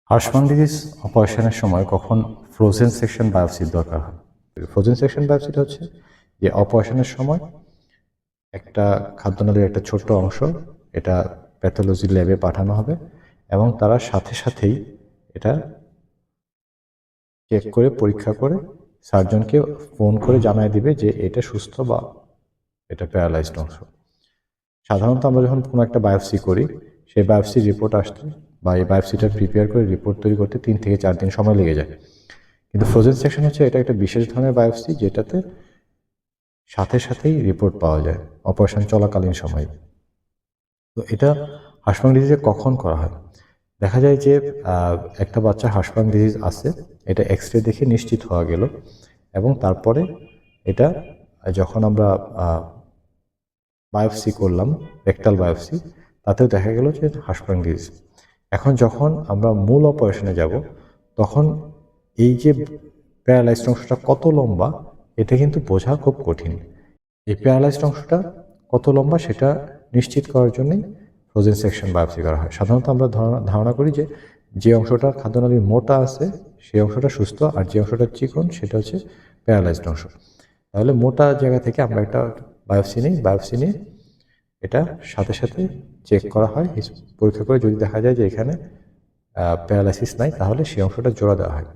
হার্শমান disease অপারেশনের সময় কখন ফ্রোজেন সেকশন বায়োপসির দরকার হয়? ফ্রোজেন সেকশন বায়োপসিটা হচ্ছে যে অপারেশনের সময় একটা খাদ্যনালীর একটা ছোট্ট অংশ এটা প্যাথোলজি ল্যাবে পাঠানো হবে এবং তারা সাথে সাথেই এটা চেক করে পরীক্ষা করে সার্জনকে ফোন করে জানায় দিবে যে এটা সুস্থ বা এটা প্যারালাইজড অংশ। সাধারণত আমরা যখন কোনো একটা বায়োপসি করি সেই বায়োপসির রিপোর্ট আসতে বা এই বায়োপসিটা প্রিপেয়ার করে রিপোর্ট তৈরি করতে 3 থেকে 4 দিন সময় লেগে যায়। কিন্তু ফ্রোজেন সেকশন হচ্ছে এটা একটা বিশেষ ধরনের বায়োপসি যেটাতে সাথে সাথেই রিপোর্ট পাওয়া যায় অপারেশন চলাকালীন সময়ে। তো এটা হার্শমান ডিজিজে কখন করা হয়? দেখা যায় যে একটা বাচ্চা হার্শমান ডিজিজ আছে, এটা এক্স রে দেখে নিশ্চিত হওয়া গেল এবং তারপরে এটা যখন আমরা বায়োপসি করলাম, রেকটাল বায়োপসি, তাতেও দেখা গেল যে হার্শমান ডিজিজ। এখন যখন আমরা মূল অপারেশনে যাব তখন এই যে প্যারালাইজড অংশটা কত লম্বা এটা কিন্তু বোঝা খুব কঠিন। এই প্যারালাইজড অংশটা কত লম্বা সেটা নিশ্চিত করার জন্যই ফ্রোজেন সেকশন বায়োপসি করা হয়। সাধারণত আমরা ধারণা করি যে যে অংশটা খাদ্যনালীর মোটা আছে সেই অংশটা সুস্থ আর যে অংশটা চিকন সেটা হচ্ছে প্যারালাইজড অংশ। তাহলে মোটা জায়গা থেকে আমরা একটা বায়োপসি নিই, বায়োপসি নিয়ে এটা সাথে সাথে চেক করা হয়, পরীক্ষা করে যদি দেখা যায় যে এখানে প্যারালাইসিস নাই তাহলে সেই অংশটা জোড়া দেওয়া হয়।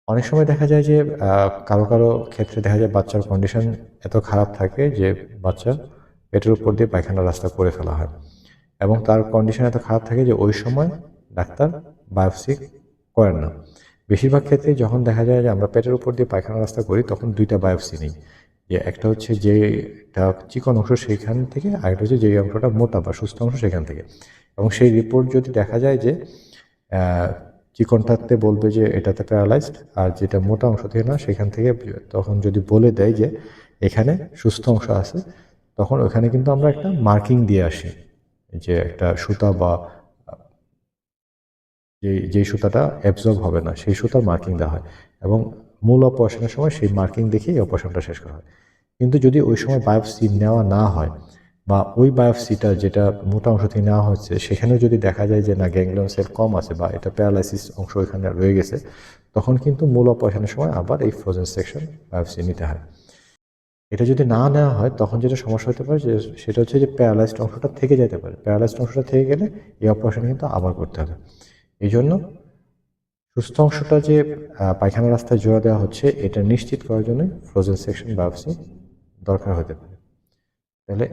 অনেক সময় দেখা যায় যে কারো কারো ক্ষেত্রে দেখা যায় বাচ্চার কন্ডিশন এত খারাপ থাকে যে বাচ্চা পেটের উপর দিয়ে পায়খানার রাস্তা করে ফেলা হয় এবং তার কন্ডিশন এত খারাপ থাকে যে ওই সময় ডাক্তার বায়োপসি করেন না। বেশিরভাগ ক্ষেত্রে যখন দেখা যায় যে আমরা পেটের উপর দিয়ে পায়খানার রাস্তা করি তখন দুইটা বায়োপসি নিই, যে একটা হচ্ছে যে একটা চিকন অংশ সেইখান থেকে, আর একটা হচ্ছে যে অংশটা মোটা বা সুস্থ অংশ সেখান থেকে। এবং সেই রিপোর্ট যদি দেখা যায় যে চিকনটাতে বলবে যে এটাতে প্যারালাইজড, আর যেটা মোটা অংশ থেকে না সেখান থেকে তখন যদি বলে দেয় যে এখানে সুস্থ অংশ আছে, তখন ওখানে কিন্তু আমরা একটা মার্কিং দিয়ে আসি, যে একটা সুতা বা যেই সুতাটা অ্যাবজর্ব হবে না সেই সুতার মার্কিং দেওয়া হয় এবং মূল অপারেশনের সময় সেই মার্কিং দেখেই অপারেশনটা শেষ করা হয়। কিন্তু যদি ওই সময় বায়োপসি নেওয়া না হয় বা ওই বায়োপসিটা যেটা মোটা অংশ থেকে নেওয়া হচ্ছে সেখানেও যদি দেখা যায় যে না গ্যাংলিয়ন সেল কম আছে বা এটা প্যারালাইসিস অংশ এখানে রয়ে গেছে, তখন কিন্তু মূল অপারেশনের সময় আবার এই ফ্রোজেন সেকশন বায়োপসি নিতে হয়। এটা যদি না নেওয়া হয় তখন যেটা সমস্যা হতে পারে যে সেটা হচ্ছে যে প্যারালাইজড অংশটা থেকে যেতে পারে, প্যারালাইজড অংশটা থেকে গেলে এই অপারেশন কিন্তু আবার করতে হবে। এই জন্য সুস্থ অংশটা যে পায়খানা রাস্তায় জোড়া দেওয়া হচ্ছে এটা নিশ্চিত করার জন্য ফ্রোজেন সেকশন বায়োপসি দরকার হতে পারে। তাহলে